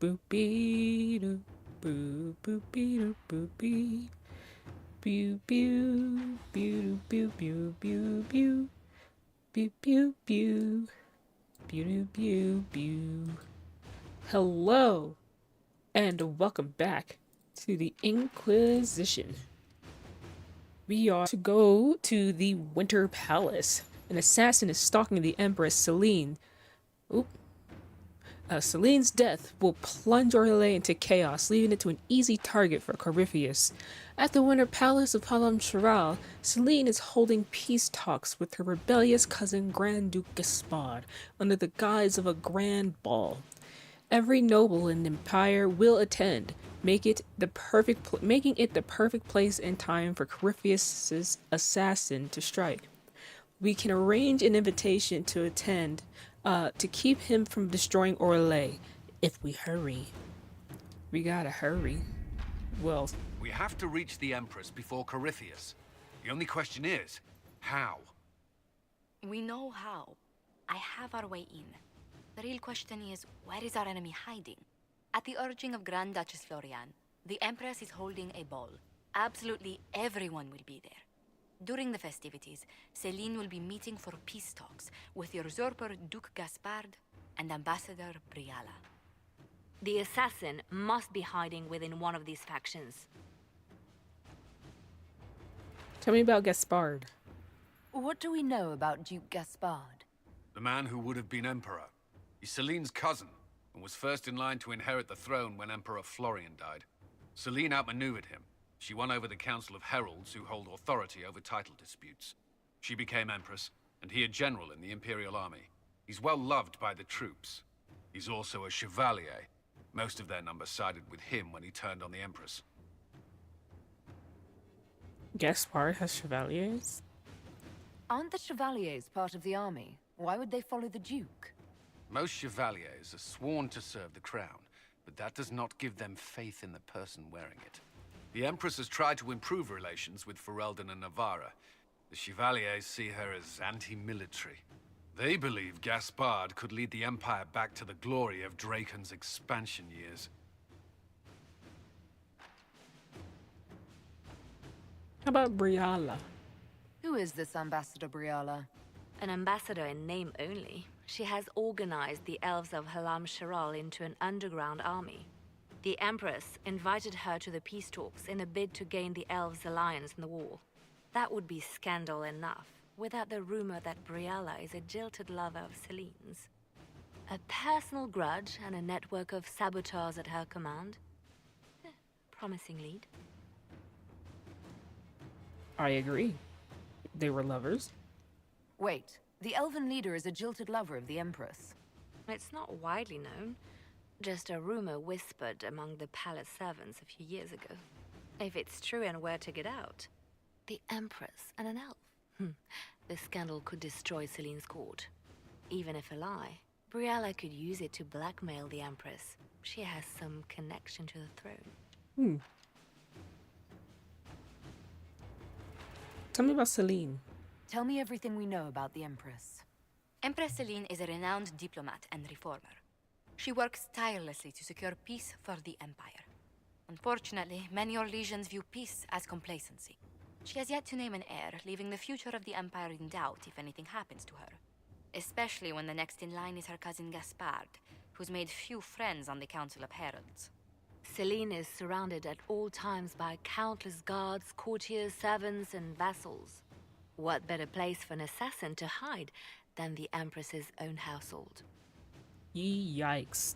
boop bee doo boo boop bee doo boop bee pew pew pew pew pew pew pew pew pew pew pew pew pew. Hello and welcome back to the Inquisition. We are to go to the Winter Palace. An assassin is stalking the Empress Celine. Celine's death will plunge Orlais into chaos, leaving it to an easy target for Corypheus. At the Winter Palace of Palam Charal, Celine is holding peace talks with her rebellious cousin Grand Duke Gaspard under the guise of a grand ball. Every noble in the empire will attend, making it the perfect place and time for Corypheus's assassin to strike. We can arrange an invitation to attend to keep him from destroying Orlais if we hurry. We gotta hurry. Well, we have to reach the Empress before Corypheus. The only question is, how? We know how. I have our way in. The real question is, where is our enemy hiding? At the urging of Grand Duchess Florian, the Empress is holding a ball. Absolutely everyone will be there. During the festivities, Celine will be meeting for peace talks with usurper Duke Gaspard and Ambassador Briala. The assassin must be hiding within one of these factions. Tell me about Gaspard. What do we know about Duke Gaspard? The man who would have been emperor. He's Celine's cousin, and was first in line to inherit the throne when Emperor Florian died. Celine outmaneuvered him. She won over the Council of Heralds, who hold authority over title disputes. She became Empress, and he a general in the Imperial Army. He's well loved by the troops. He's also a chevalier. Most of their number sided with him when he turned on the Empress. Gaspard has chevaliers? Aren't the chevaliers part of the army? Why would they follow the Duke? Most chevaliers are sworn to serve the crown, but that does not give them faith in the person wearing it. The Empress has tried to improve relations with Ferelden and Navarra. The Chevaliers see her as anti-military. They believe Gaspard could lead the Empire back to the glory of Draken's expansion years. How about Briala? Who is this Ambassador Briala? An ambassador in name only. She has organized the elves of Halam Sharal into an underground army. The Empress invited her to the peace talks in a bid to gain the elves' alliance in the war. That would be scandal enough, without the rumor that Briala is a jilted lover of Celine's. A personal grudge and a network of saboteurs at her command. Promising lead. I agree. They were lovers. Wait, the elven leader is a jilted lover of the Empress. It's not widely known. Just a rumor whispered among the palace servants a few years ago. If it's true and were to get out, the Empress and an elf. The scandal could destroy Celine's court. Even if a lie, Briala could use it to blackmail the Empress. She has some connection to the throne. Tell me about Celine. Tell me everything we know about the Empress. Empress Celine is a renowned diplomat and reformer. She works tirelessly to secure peace for the Empire. Unfortunately, many Orlesians view peace as complacency. She has yet to name an heir, leaving the future of the Empire in doubt if anything happens to her. Especially when the next in line is her cousin Gaspard, who's made few friends on the Council of Heralds. Celine is surrounded at all times by countless guards, courtiers, servants, and vassals. What better place for an assassin to hide than the Empress's own household? Yikes.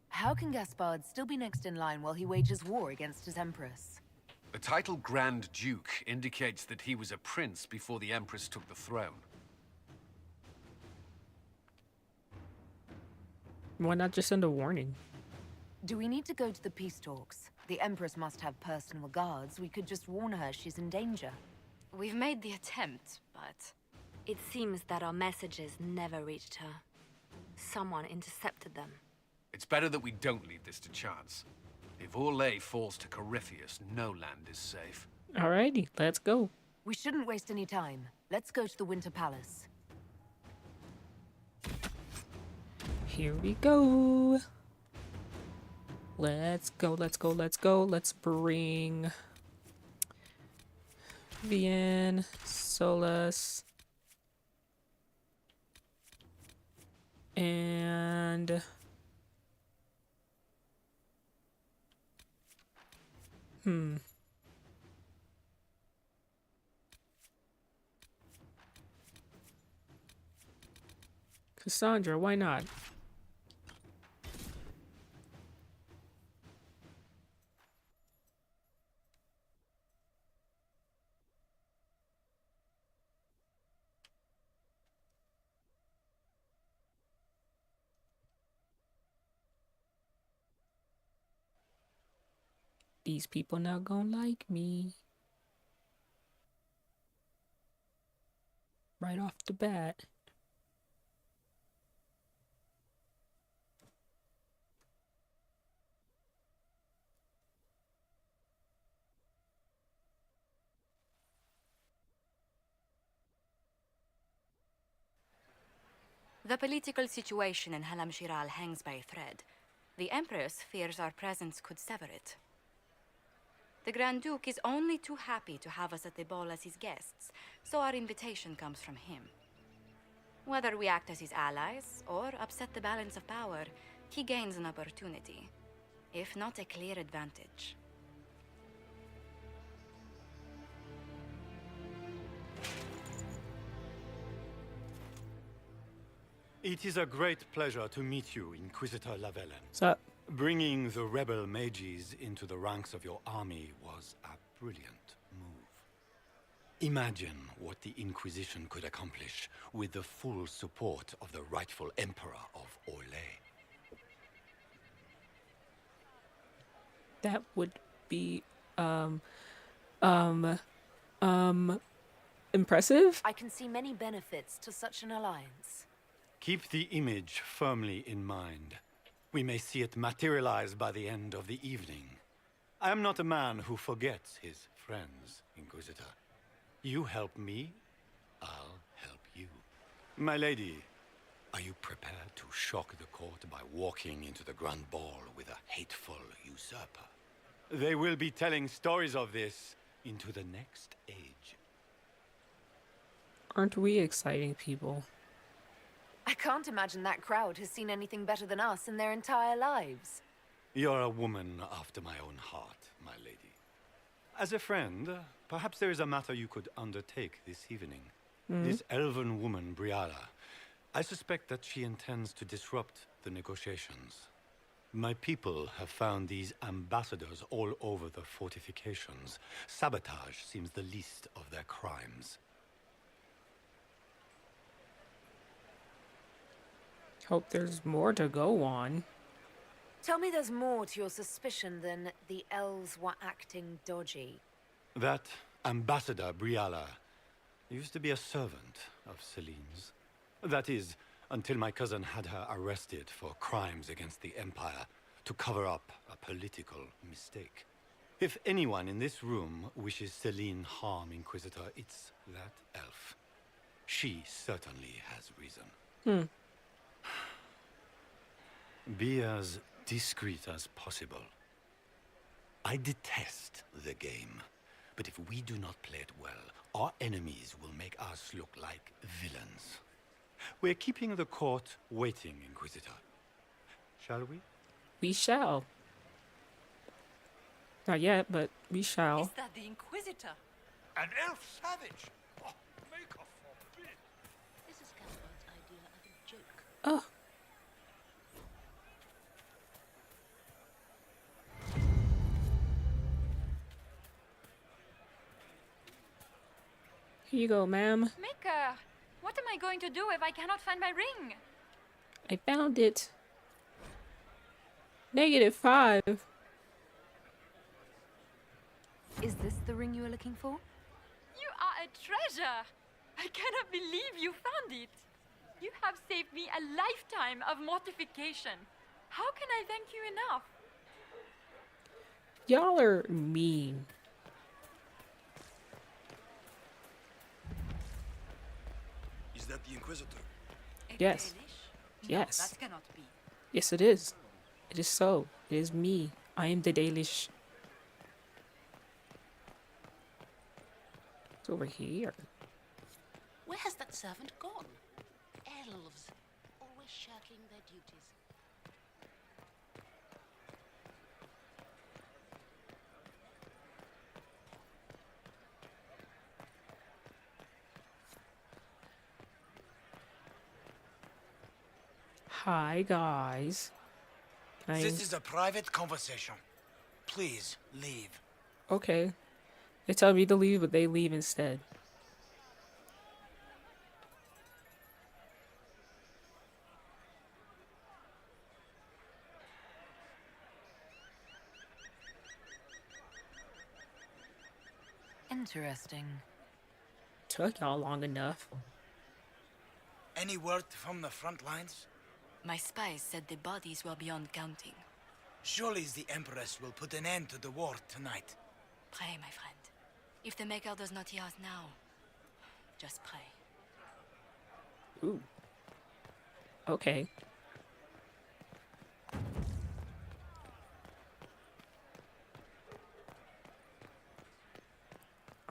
How can Gaspard still be next in line while he wages war against his Empress? The title Grand Duke indicates that he was a prince before the Empress took the throne. Why not just send a warning? Do we need to go to the peace talks? The Empress must have personal guards. We could just warn her she's in danger. We've made the attempt, but... It seems that our messages never reached her. Someone intercepted them. It's better that we don't leave this to chance. If Orlais falls to Corypheus, no land is safe. Alrighty, let's go. We shouldn't waste any time. Let's go to the Winter Palace. Here we go. Let's go, let's go, let's go. Let's bring Vian, Solus, and Cassandra, why not? These people not gonna like me. Right off the bat. The political situation in Halam Shiral hangs by a thread. The Empress fears our presence could sever it. The Grand Duke is only too happy to have us at the ball as his guests, so our invitation comes from him. Whether we act as his allies or upset the balance of power, he gains an opportunity, if not a clear advantage. It is a great pleasure to meet you, Inquisitor Lavellen. What's up? Bringing the rebel mages into the ranks of your army was a brilliant move. Imagine what the Inquisition could accomplish with the full support of the rightful Emperor of Orlais. That would be impressive. I can see many benefits to such an alliance. Keep the image firmly in mind. We may see it materialize by the end of the evening. I am not a man who forgets his friends, Inquisitor. You help me, I'll help you. My lady, are you prepared to shock the court by walking into the Grand Ball with a hateful usurper? They will be telling stories of this into the next age. Aren't we exciting people? I can't imagine that crowd has seen anything better than us in their entire lives. You're a woman after my own heart, my lady. As a friend, perhaps there is a matter you could undertake this evening. This elven woman, Briala, I suspect that she intends to disrupt the negotiations. My people have found these ambassadors all over the fortifications. Sabotage seems the least of their crimes. Hope there's more to go on. Tell me there's more to your suspicion than the elves were acting dodgy. That ambassador, Briala, used to be a servant of Celine's. That is, until my cousin had her arrested for crimes against the Empire to cover up a political mistake. If anyone in this room wishes Celine harm, Inquisitor, it's that elf. She certainly has reason. Be as discreet as possible. I detest the game, but if we do not play it well, our enemies will make us look like villains. We're keeping the court waiting, Inquisitor. Shall we? We shall. Not yet, but we shall. Is that the Inquisitor? An elf savage! Oh, make a forbid! This is Gaston's idea of a joke. Oh. Here you go, ma'am. Mika, what am I going to do if I cannot find my ring? I found it. -5. Is this the ring you were looking for? You are a treasure! I cannot believe you found it. You have saved me a lifetime of mortification. How can I thank you enough? Y'all are mean. Is that the Inquisitor? Yes. Danish? Yes. No, that cannot be. Yes, it is. It is so. It is me. I am the Dalish. It's over here. Where has that servant gone? Elves, always shirking their duties. Hi, guys. Can I... This is a private conversation. Please leave. Okay. They tell me to leave, but they leave instead. Interesting. Took y'all long enough. Any word from the front lines? My spies said the bodies were beyond counting. Surely the Empress will put an end to the war tonight. Pray, my friend. If the Maker does not hear us now, just pray. Ooh. Okay.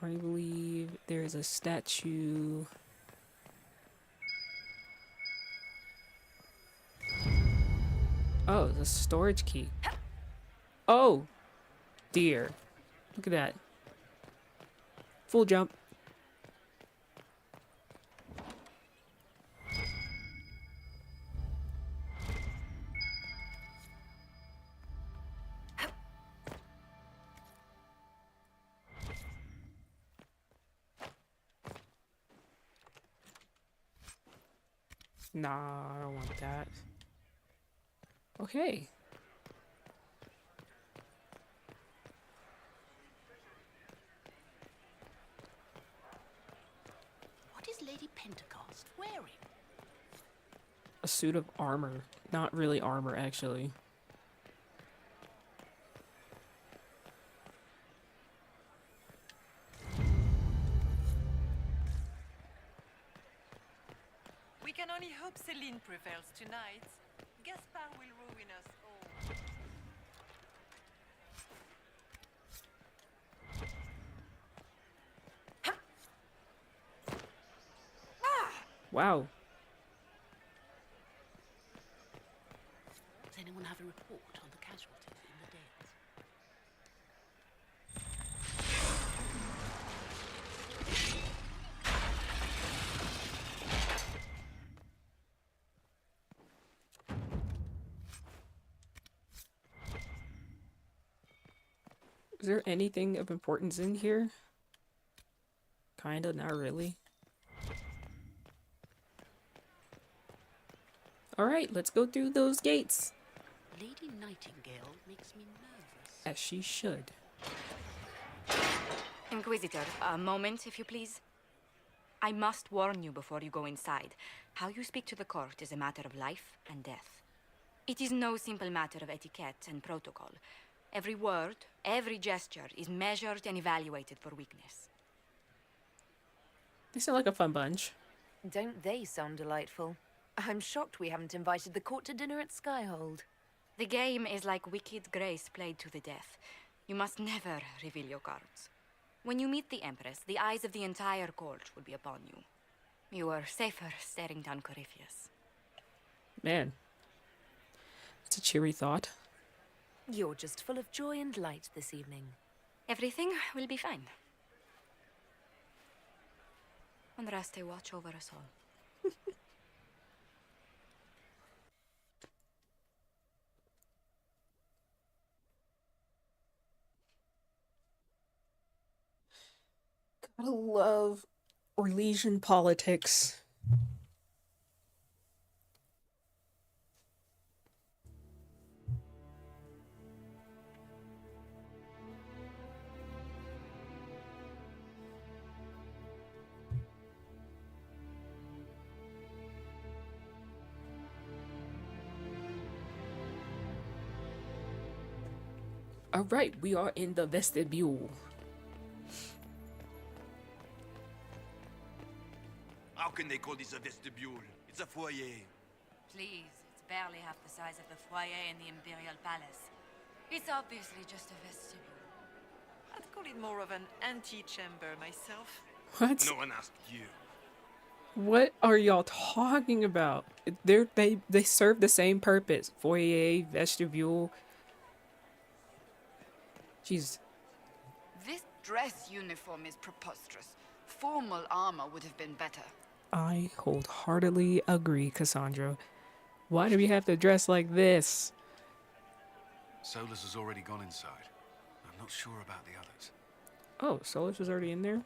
I believe there's a statue. Oh, the storage key. Oh, dear. Look at that. Full jump. Nah, I don't want that. Okay. What is Lady Pentecost wearing? A suit of armor. Not really armor, actually. We can only hope Celine prevails tonight. Gaspard will ruin us all. Wow. Does anyone have a report on the casualties in the Dales? Is there anything of importance in here? Kinda, not really. Alright, let's go through those gates. Lady Nightingale makes me nervous. As she should. Inquisitor, a moment, if you please. I must warn you before you go inside. How you speak to the court is a matter of life and death. It is no simple matter of etiquette and protocol. Every word, every gesture is measured and evaluated for weakness. They sound like a fun bunch. Don't they sound delightful? I'm shocked we haven't invited the court to dinner at Skyhold. The game is like Wicked Grace played to the death. You must never reveal your cards. When you meet the Empress, the eyes of the entire court will be upon you. You are safer staring down Corypheus. Man. It's a cheery thought. You're just full of joy and light this evening. Everything will be fine. Andraste, watch over us all. Gotta love Orlesian politics. Alright, we are in the vestibule. How can they call this a vestibule? It's a foyer. Please, it's barely half the size of the foyer in the Imperial Palace. It's obviously just a vestibule. I'd call it more of an antechamber myself. What? No one asked you. What are y'all talking about? They serve the same purpose. Foyer, vestibule. Jeez. This dress uniform is preposterous. Formal armor would have been better. I wholeheartedly agree, Cassandra. Why do we have to dress like this? Solus has already gone inside. I'm not sure about the others. Oh, Solus was already in there?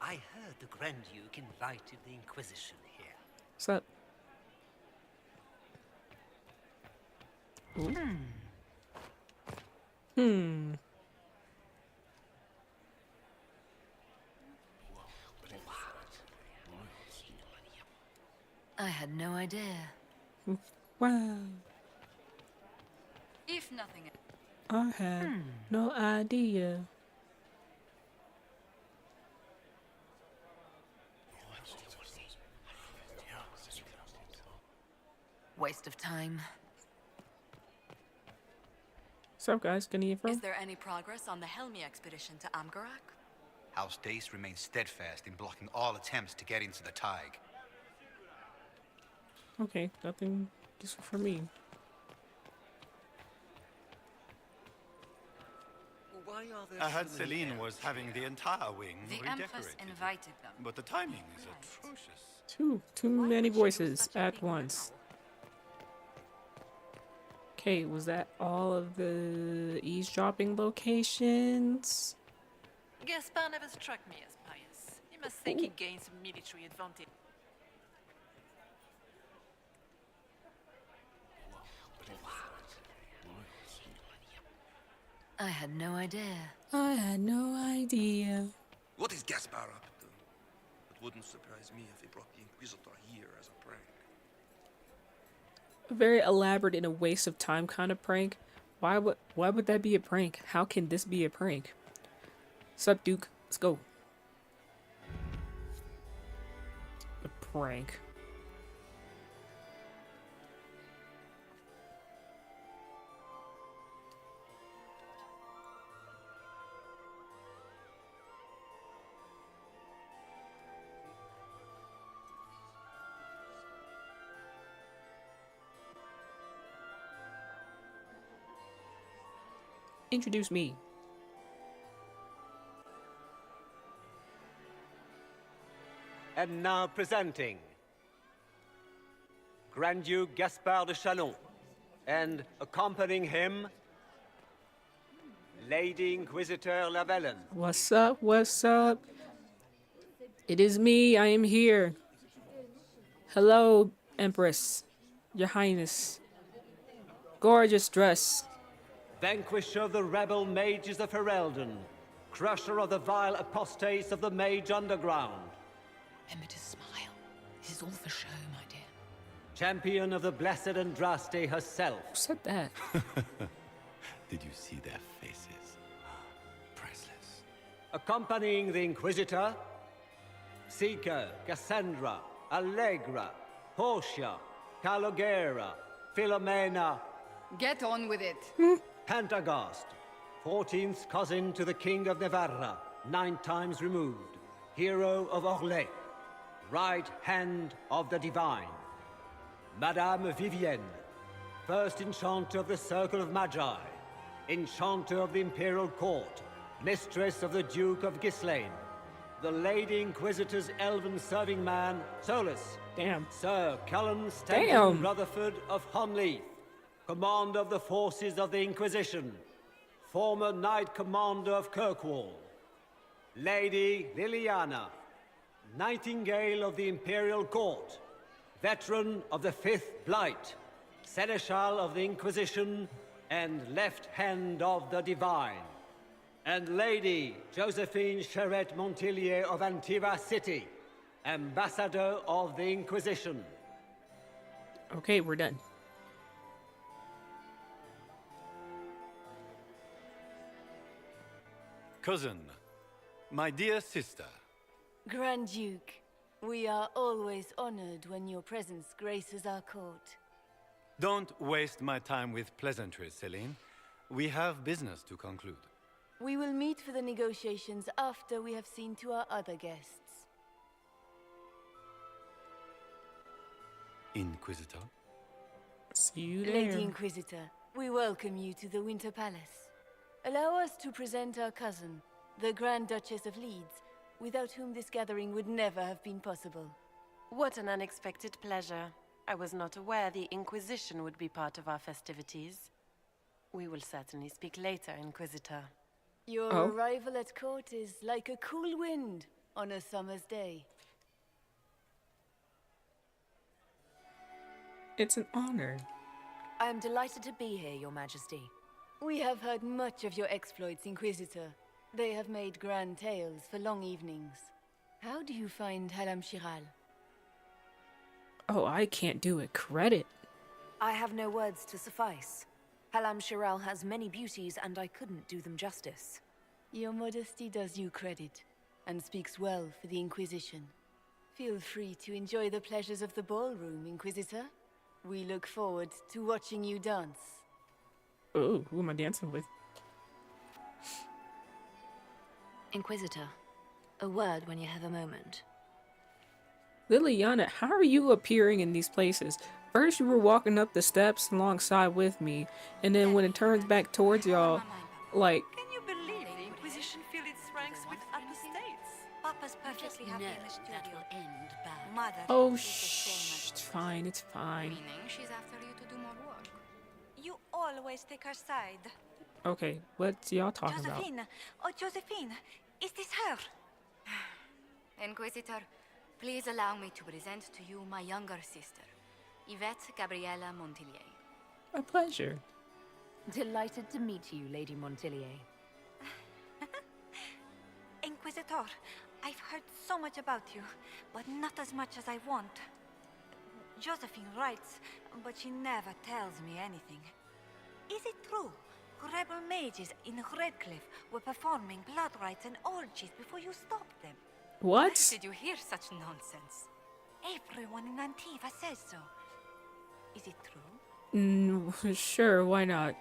I heard the Grand Duke invited the Inquisition here. What's up? I had no idea. Wow. If nothing else. I had no idea. Waste of time. What's up, guys? Good to hear Is from? there any progress on the Helmi expedition to Amgarak? House Dace remains steadfast in blocking all attempts to get into the Tig. Okay, nothing useful for me. Why are there I heard so many Celine elves was having the entire wing The redecorated. Empress invited them. But the timing is atrocious. Too many voices at once. Okay, was that all of the eavesdropping locations? Gaspar never struck me as pious. You must think he gained some military advantage. I had no idea. I had no idea. What is Gaspar up to? It wouldn't surprise me if he brought the Inquisitor here as a prank. A very elaborate and a waste of time kind of prank. Why would that be a prank? How can this be a prank? Sup, Duke? Let's go. A prank. Introduce me. And now presenting Grand Duke Gaspard de Chalon, and accompanying him, Lady Inquisitor Lavellen. What's up? What's up? It is me. I am here. Hello, Empress. Your Highness. Gorgeous dress. Vanquisher of the rebel mages of Ferelden, crusher of the vile apostates of the Mage Underground. Remember to smile. This is all for show, my dear. Champion of the blessed Andraste herself. Who said that? Did you see their faces? Priceless. Accompanying the Inquisitor, Seeker, Cassandra, Allegra, Portia, Calogera, Philomena. Get on with it. Pantagast, 14th cousin to the King of Navarra, 9 times removed, hero of Orlais, right hand of the Divine. Madame Vivienne, first enchanter of the Circle of Magi, enchanter of the Imperial Court, mistress of the Duke of Ghislaine, the Lady Inquisitor's elven serving man, Solus. Damn. Sir Cullen Stanton Damn. Rutherford of Hunleith, commander of the forces of the Inquisition, former Knight Commander of Kirkwall. Lady Liliana, Nightingale of the Imperial Court, veteran of the Fifth Blight, Seneschal of the Inquisition, and left hand of the Divine. And Lady Josephine Charette Montillier of Antiva City, Ambassador of the Inquisition. Okay, we're done. Cousin, my dear sister. Grand Duke, we are always honored when your presence graces our court. Don't waste my time with pleasantries, Celine. We have business to conclude. We will meet for the negotiations after we have seen to our other guests. Inquisitor? See you there. Lady Inquisitor, we welcome you to the Winter Palace. Allow us to present our cousin, the Grand Duchess of Leeds, without whom this gathering would never have been possible. What an unexpected pleasure. I was not aware the Inquisition would be part of our festivities. We will certainly speak later, Inquisitor. Your arrival at court is like a cool wind on a summer's day. It's an honor. I am delighted to be here, Your Majesty. We have heard much of your exploits, Inquisitor. They have made grand tales for long evenings. How do you find Halam Shiral? Oh, I can't do it credit. I have no words to suffice. Halam Shiral has many beauties, and I couldn't do them justice. Your modesty does you credit, and speaks well for the Inquisition. Feel free to enjoy the pleasures of the ballroom, Inquisitor. We look forward to watching you dance. Oh, who am I dancing with? Inquisitor, a word when you have a moment. Liliana, how are you appearing in these places? First you were walking up the steps alongside with me, and then when it turns back towards y'all, like... Can you believe the Inquisition filled its ranks with understates? Papa's perfectly happy in the studio. That will end bad. Mother Oh, shh, it's fine, it's fine. Meaning she's after you to do more work. You always take her side. Okay, what's y'all talking about? Josephine! Oh, Josephine! Is this her? Inquisitor, please allow me to present to you my younger sister, Yvette Gabriella Montillier. My pleasure. Delighted to meet you, Lady Montillier. Inquisitor, I've heard so much about you, but not as much as I want. Josephine writes, but she never tells me anything. Is it true? Rebel mages in Redcliffe were performing blood rites and orgies before you stopped them. What? Where did you hear such nonsense? Everyone in Antiva says so. Is it true? Sure, why not?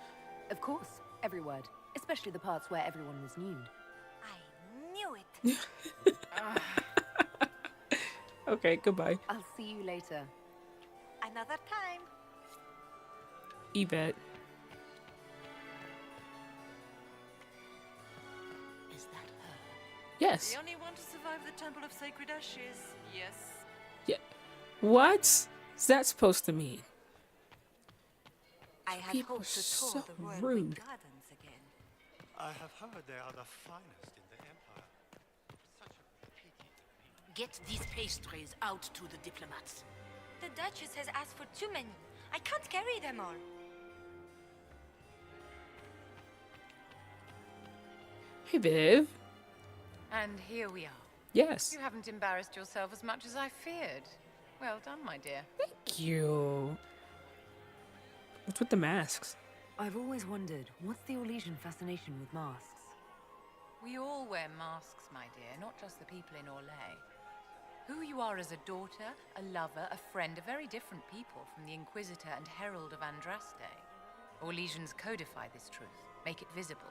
Of course, every word. Especially the parts where everyone was nude. I knew it! Okay, goodbye. I'll see you later. Another time. Yvette. Is that her? Yes. The only one to survive the Temple of Sacred Ashes, yes. Yeah. What's that supposed to mean? I had People hoped to are tour so the Royal rude. Wing Gardens again. I have heard they are the finest in the Empire. Such a pity. Get these pastries out to the diplomats. The Duchess has asked for too many. I can't carry them all. Hey, Viv. And here we are. Yes. You haven't embarrassed yourself as much as I feared. Well done, my dear. Thank you. What's with the masks? I've always wondered, what's the Orlesian fascination with masks? We all wear masks, my dear, not just the people in Orlais. Who you are as a daughter, a lover, a friend, are very different people from the Inquisitor and Herald of Andraste. Orlesians codify this truth, make it visible.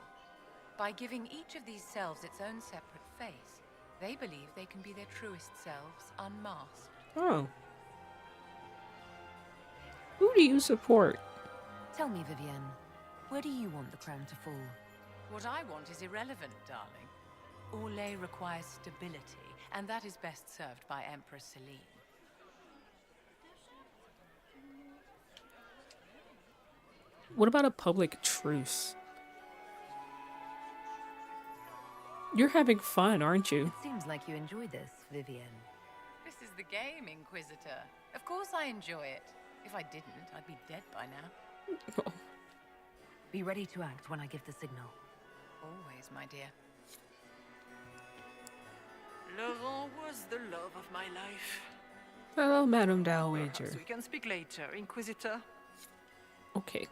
By giving each of these selves its own separate face, they believe they can be their truest selves, unmasked. Oh. Who do you support? Tell me, Vivienne, where do you want the crown to fall? What I want is irrelevant, darling. Orlais requires stability, and that is best served by Empress Celine. What about a public truce? You're having fun, aren't you? It seems like you enjoy this, Vivienne. This is the game, Inquisitor. Of course I enjoy it. If I didn't, I'd be dead by now. Be ready to act when I give the signal. Always, my dear. Laurent was the love of my life. Hello, Madame Dowager. Perhaps we can speak later, Inquisitor. Okay.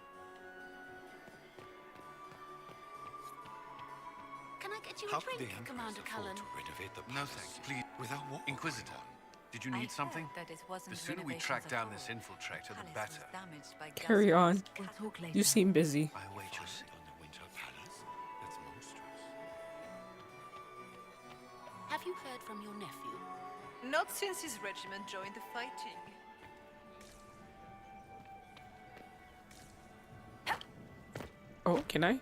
Can I get you How a could the drink, Emperor Commander Cullen? Renovate the no thanks, please. Without what? Inquisitor, did you I need something? heard that it wasn't The sooner we renovations track at down all. this infiltrator, the Palace better. was damaged by Carry on. We'll talk later. You seem busy. I await your signal. since his regiment joined the fighting. Oh, can I?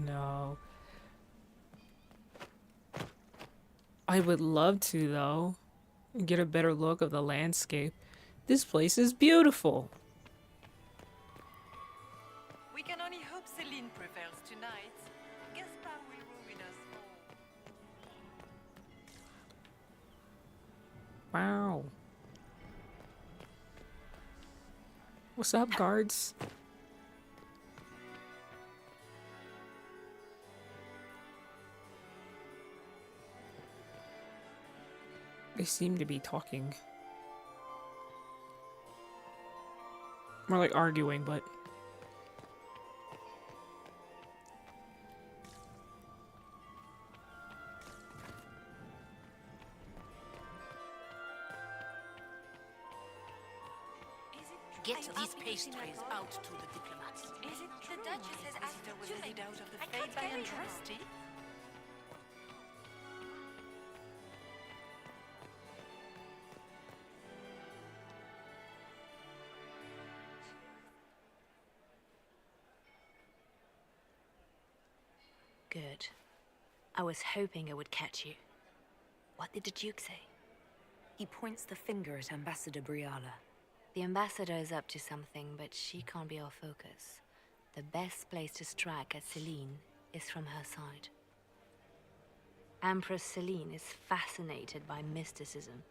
No. I would love to, though. And get a better look of the landscape. This place is beautiful. We can only hope Celine prevails tonight. Gaspard will ruin us all. Wow. What's up, guards? They seem to be talking. More like arguing, but... Get these pastries out to the diplomats. Is it true? The Duchess has asked her was lead out of the fate by Andraste? Good. I was hoping I would catch you. What did the Duke say? He points the finger at Ambassador Briala. The ambassador is up to something, but she can't be our focus. The best place to strike at Celine is from her side. Empress Celine is fascinated by mysticism,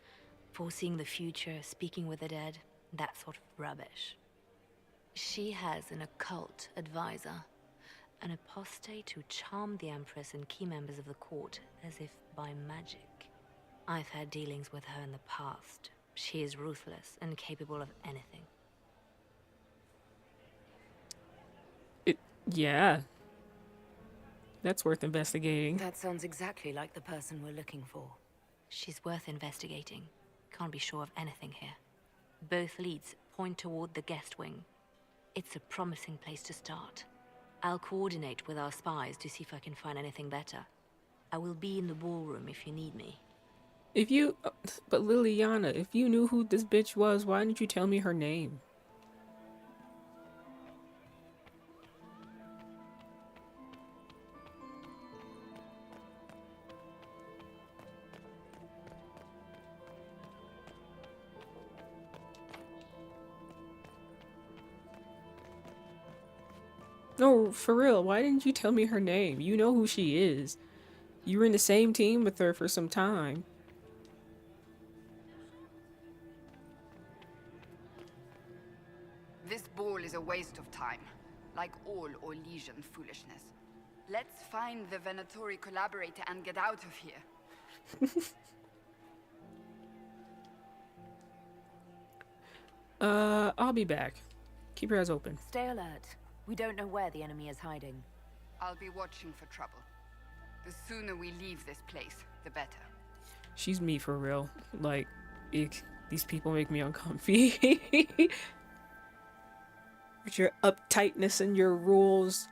foreseeing the future, speaking with the dead, that sort of rubbish. She has an occult advisor, an apostate who charmed the Empress and key members of the court as if by magic. I've had dealings with her in the past. She is ruthless and capable of anything. Yeah. That's worth investigating. That sounds exactly like the person we're looking for. She's worth investigating. Can't be sure of anything here. Both leads point toward the guest wing. It's a promising place to start. I'll coordinate with our spies to see if I can find anything better. I will be in the ballroom if you need me. But Liliana, if you knew who this bitch was, why didn't you tell me her name? No, for real, why didn't you tell me her name? You know who she is. You were in the same team with her for some time. This ball is a waste of time, like all Orlesian foolishness. Let's find the Venatori collaborator and get out of here. I'll be back. Keep your eyes open. Stay alert. We don't know where the enemy is hiding. I'll be watching for trouble. The sooner we leave this place, the better. She's me for real. Like, these people make me uncomfy. With your uptightness and your rules.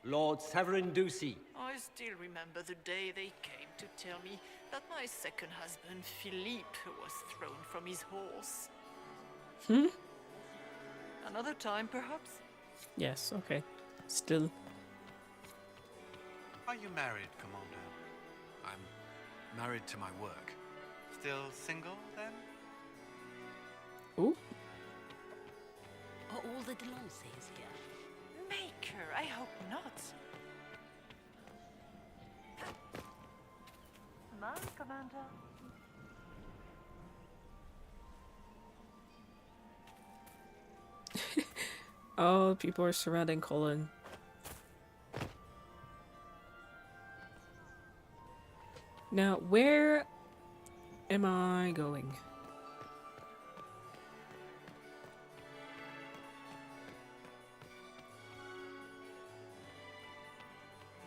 Lord Severin Ducey. I still remember the day they came to tell me that my second husband, Philippe, was thrown from his horse. Another time, perhaps? Yes, okay. Still. Are you married, Commander? I'm married to my work. Still single, then? Ooh. Are all the Delancey's here? Maker, I hope not. Come on, Commander. Oh, people are surrounding Colin. Now, where am I going?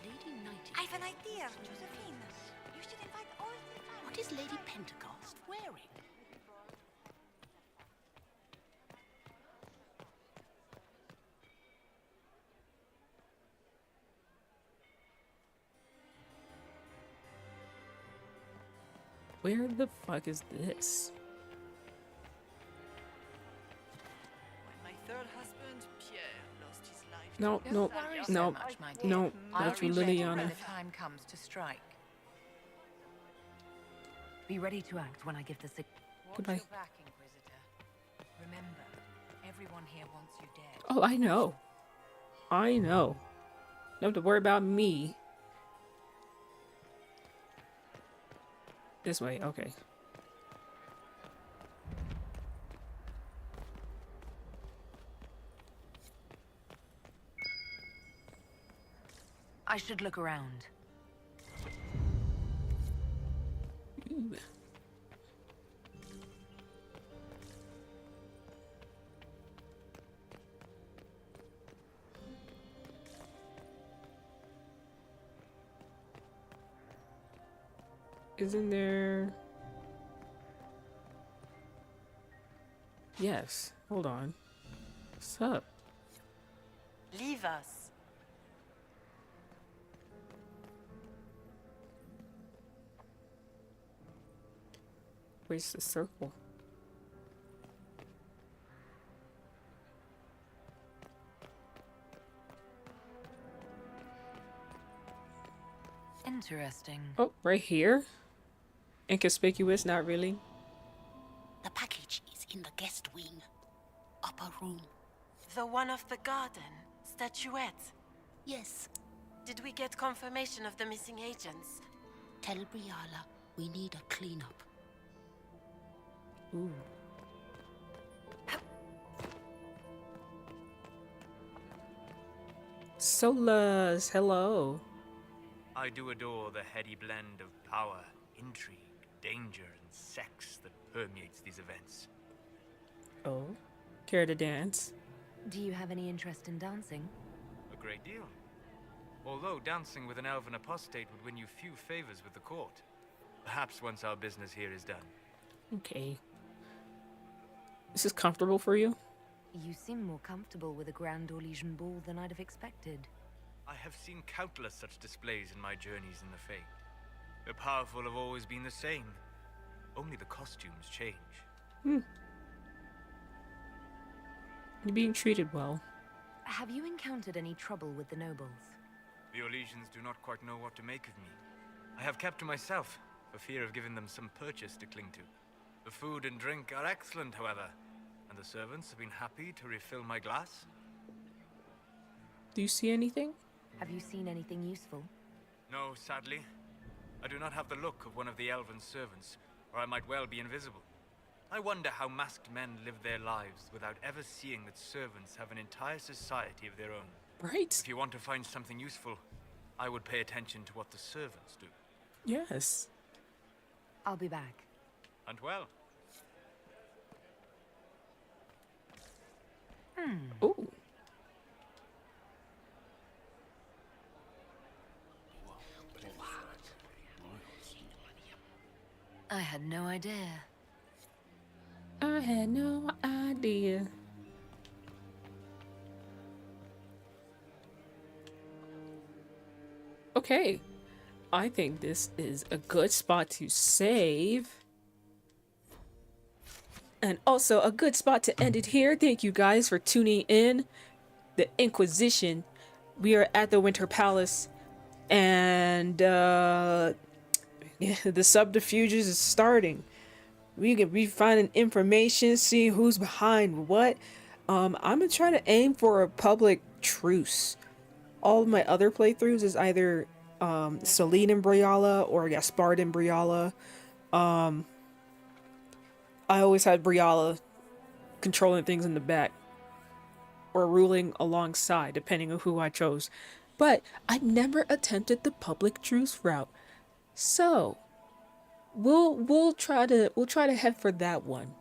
Lady Nightingale. I've an idea, Josephine. You should invite all the family. What is Lady Pentecost wearing? Where the fuck is this? My third husband, Pierre, lost his life. No, Don't no, worry so no, much, my dear. no, I'll not you, be ready Liliana. when the time comes to strike. Be ready to act when I give the signal. Goodbye. Watch your back, Inquisitor. Remember, everyone here wants you dead. Oh, I know. I know. Don't have to worry about me. This way, okay. I should look around. Ooh. Isn't there... Yes. Hold on. What's up? Leave us. Where's the circle? Interesting. Oh, right here? Inconspicuous, not really. The package is in the guest wing. Upper room. The one of the garden. Statuette. Yes. Did we get confirmation of the missing agents? Tell Briala we need a cleanup. Ooh. Solas, hello. I do adore the heady blend of power, intrigue, danger, and sex that permeates these events. Oh, care to dance? Do you have any interest in dancing? A great deal. Although dancing with an elven apostate would win you few favors with the court. Perhaps once our business here is done. Okay. This is comfortable for you? You seem more comfortable with a Grand Orlesian ball than I'd have expected. I have seen countless such displays in my journeys in the Fate. The powerful have always been the same. Only the costumes change. Hmm. You're being treated well. Have you encountered any trouble with the nobles? The Orlesians do not quite know what to make of me. I have kept to myself, for fear of giving them some purchase to cling to. The food and drink are excellent, however, and the servants have been happy to refill my glass. Do you see anything? Have you seen anything useful? No, sadly. I do not have the look of one of the elven servants, or I might well be invisible. I wonder how masked men live their lives without ever seeing that servants have an entire society of their own. Right. If you want to find something useful, I would pay attention to what the servants do. Yes. I'll be back. And well. Ooh. I had no idea. I had no idea. Okay. I think this is a good spot to save. And also a good spot to end it here. Thank you guys for tuning in. The Inquisition. We are at the Winter Palace. And the subterfuges is starting. We can be finding information, seeing who's behind what. I'm gonna try to aim for a public truce. All of my other playthroughs is either Celine and Briala or Gaspard and Briala. I always had Briala controlling things in the back or ruling alongside, depending on who I chose. But I never attempted the public truce route. So we'll try to head for that one.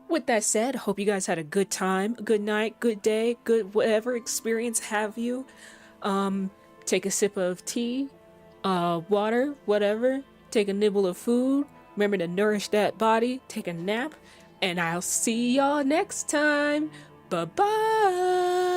With that said, hope you guys had a good time, a good night, good day, good whatever experience have you. Take a sip of tea, water, whatever. Take a nibble of food. Remember to nourish that body. Take a nap. And I'll see y'all next time. Bye-bye.